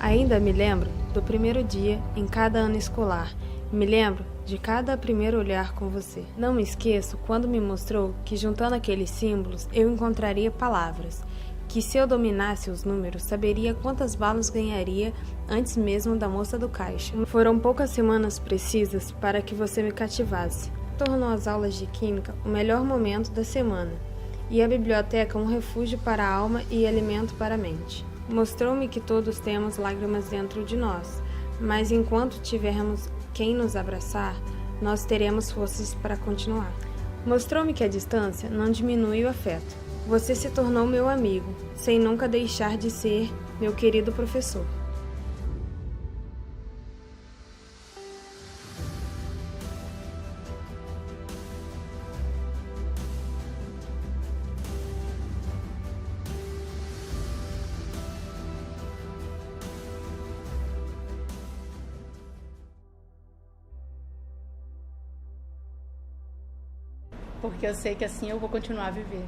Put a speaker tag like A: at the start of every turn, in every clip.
A: Ainda me lembro do primeiro dia em cada ano escolar. Me lembro de cada primeiro olhar com você. Não me esqueço quando me mostrou que juntando aqueles símbolos eu encontraria palavras, que se eu dominasse os números saberia quantas balas ganharia antes mesmo da moça do caixa. Foram poucas semanas precisas para que você me cativasse. Tornou as aulas de química o melhor momento da semana e a biblioteca um refúgio para a alma e alimento para a mente. Mostrou-me que todos temos lágrimas dentro de nós, mas enquanto tivermos quem nos abraçar, nós teremos forças para continuar. Mostrou-me que a distância não diminui o afeto. Você se tornou meu amigo, sem nunca deixar de ser meu querido professor.
B: Porque eu sei que assim eu vou continuar a viver.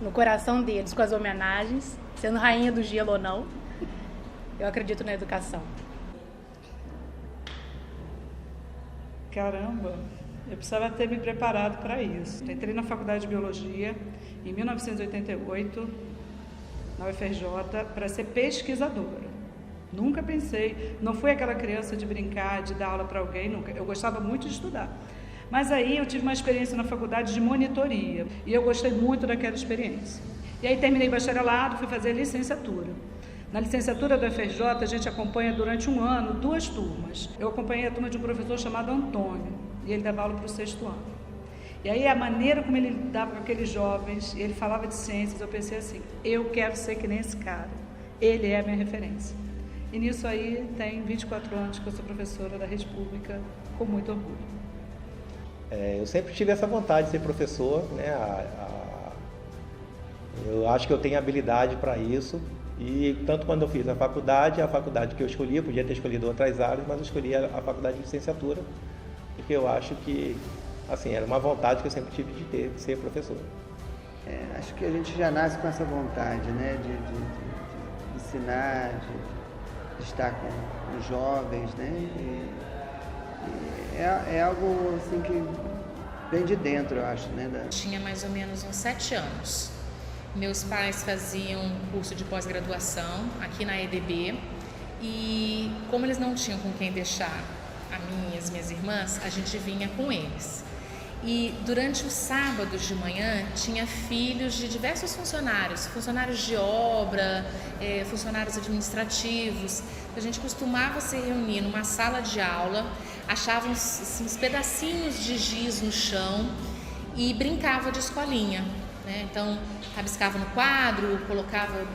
B: No coração deles, com as homenagens, sendo rainha do gelo ou não, eu acredito na educação.
C: Caramba, eu precisava ter me preparado para isso. Entrei na faculdade de Biologia em 1988, na UFRJ, para ser pesquisadora. Nunca pensei, não fui aquela criança de brincar, de dar aula para alguém, nunca. Eu gostava muito de estudar. Mas aí eu tive uma experiência na faculdade de monitoria e eu gostei muito daquela experiência. E aí terminei bacharelado, fui fazer licenciatura. Na licenciatura da UFRJ a gente acompanha durante um ano 2 turmas. Eu acompanhei a turma de um professor chamado Antônio e ele dava aula para o 6º ano. E aí a maneira como ele lidava com aqueles jovens, ele falava de ciências, eu pensei assim, eu quero ser que nem esse cara, ele é a minha referência. E nisso aí tem 24 anos que eu sou professora da Rede Pública com muito orgulho.
D: Eu sempre tive essa vontade de ser professor, né? Eu acho que eu tenho habilidade para isso e tanto quando eu fiz a faculdade que eu escolhi, eu podia ter escolhido outras áreas, mas eu escolhi a faculdade de licenciatura, porque eu acho que, assim, era uma vontade que eu sempre tive de ser professor.
E: Acho que a gente já nasce com essa vontade, né? De ensinar, de estar com os jovens, né? É algo assim que vem de dentro, eu acho, né?
F: Tinha mais ou menos uns 7 anos. Meus pais faziam curso de pós-graduação aqui na EDB e como eles não tinham com quem deixar a mim e as minhas irmãs, a gente vinha com eles. E durante os sábados de manhã tinha filhos de diversos funcionários de obra, funcionários administrativos. A gente costumava se reunir numa sala de aula, achavam assim, uns pedacinhos de giz no chão e brincava de escolinha, né? Então rabiscava no quadro, colocava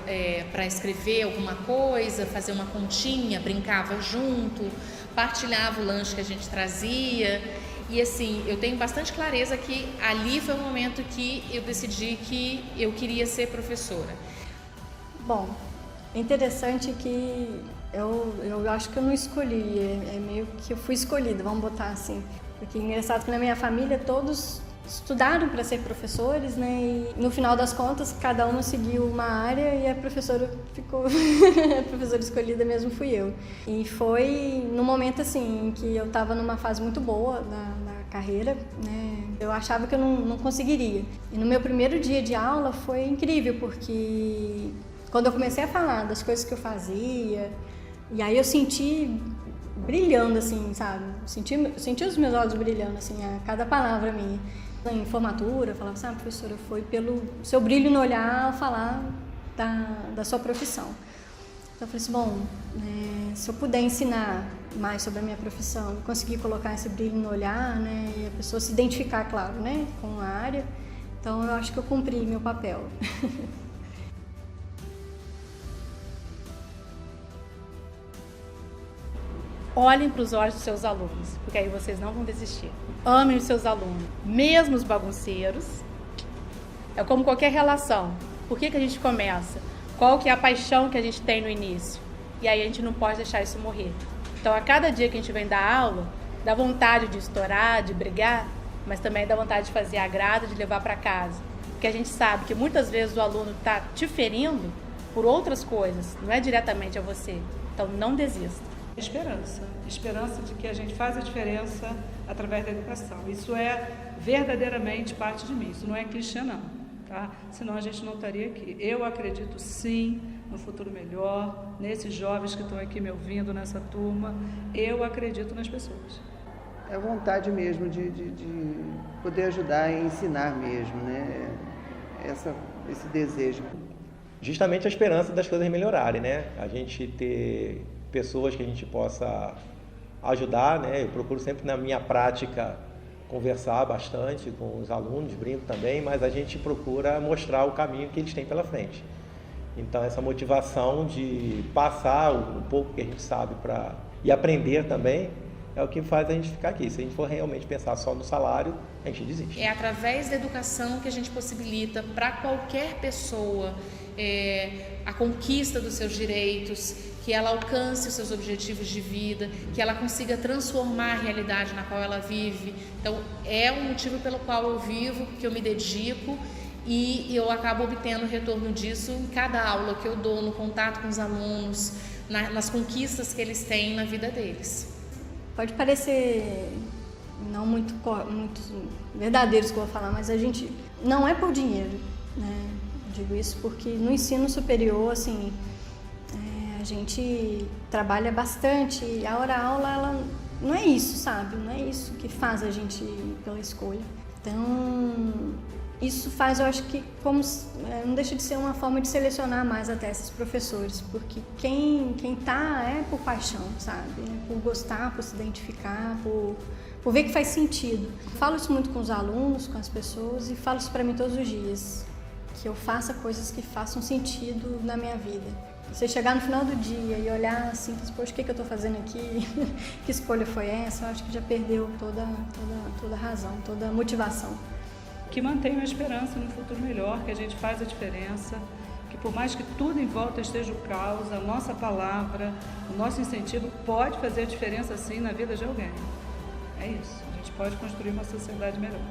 F: para escrever alguma coisa, fazer uma continha, brincava junto, partilhava o lanche que a gente trazia. E assim, eu tenho bastante clareza que ali foi o momento que eu decidi que eu queria ser professora.
G: Bom, é interessante que eu acho que eu não escolhi, é meio que eu fui escolhida, vamos botar assim. Porque é engraçado que na minha família todos estudaram para ser professores, né? E no final das contas, cada um seguiu uma área e a professora ficou... a professora escolhida mesmo fui eu. E foi no momento, assim, em que eu estava numa fase muito boa da carreira, né? Eu achava que eu não conseguiria. E no meu primeiro dia de aula foi incrível, porque quando eu comecei a falar das coisas que eu fazia, e aí eu senti brilhando, assim, sabe? Senti os meus olhos brilhando, assim, a cada palavra minha. Em formatura, eu falava assim, professora, foi pelo seu brilho no olhar ao falar da sua profissão. Então eu falei assim, bom, se eu puder ensinar mais sobre a minha profissão, conseguir colocar esse brilho no olhar, né, e a pessoa se identificar, claro, né, com a área, então eu acho que eu cumpri meu papel.
B: Olhem para os olhos dos seus alunos, porque aí vocês não vão desistir. Amem os seus alunos, mesmo os bagunceiros. É como qualquer relação. Por que a gente começa? Qual que é a paixão que a gente tem no início? E aí a gente não pode deixar isso morrer. Então, a cada dia que a gente vem dar aula, dá vontade de estourar, de brigar, mas também dá vontade de fazer agrado, de levar para casa. Porque a gente sabe que muitas vezes o aluno está te ferindo, por outras coisas, não é diretamente a você. Então não desista.
C: Esperança de que a gente faz a diferença através da educação. Isso é verdadeiramente parte de mim, isso não é clichê não, tá? Senão a gente não estaria aqui. Eu acredito sim no futuro melhor, nesses jovens que estão aqui me ouvindo, nessa turma, eu acredito nas pessoas.
E: É a vontade mesmo de poder ajudar e ensinar mesmo, né? Esse desejo.
D: Justamente a esperança das coisas melhorarem, né? A gente ter pessoas que a gente possa ajudar, né? Eu procuro sempre na minha prática conversar bastante com os alunos, brinco também, mas a gente procura mostrar o caminho que eles têm pela frente. Então essa motivação de passar um pouco que a gente sabe e aprender também é o que faz a gente ficar aqui. Se a gente for realmente pensar só no salário, a gente desiste.
F: É através da educação que a gente possibilita para qualquer pessoa a conquista dos seus direitos, que ela alcance os seus objetivos de vida, que ela consiga transformar a realidade na qual ela vive. Então, é um motivo pelo qual eu vivo, que eu me dedico e eu acabo obtendo retorno disso em cada aula que eu dou, no contato com os alunos, nas conquistas que eles têm na vida deles.
G: Pode parecer não muito verdadeiros que eu vou falar, mas a gente não é por dinheiro, né? Digo isso porque no ensino superior, assim, a gente trabalha bastante e a hora-aula, ela não é isso, sabe? Não é isso que faz a gente ir pela escolha. Então, isso faz, eu acho que, não deixa de ser uma forma de selecionar mais até esses professores, porque quem tá é por paixão, sabe? É por gostar, por se identificar, por ver que faz sentido. Falo isso muito com os alunos, com as pessoas, e falo isso para mim todos os dias, que eu faça coisas que façam sentido na minha vida. Você chegar no final do dia e olhar assim, poxa, o que eu estou fazendo aqui? Que escolha foi essa? Eu acho que já perdeu toda a razão, toda a motivação.
C: Que mantenha a esperança no futuro melhor, que a gente faz a diferença, que por mais que tudo em volta esteja o caos, a nossa palavra, o nosso incentivo pode fazer a diferença sim na vida de alguém. É isso, a gente pode construir uma sociedade melhor.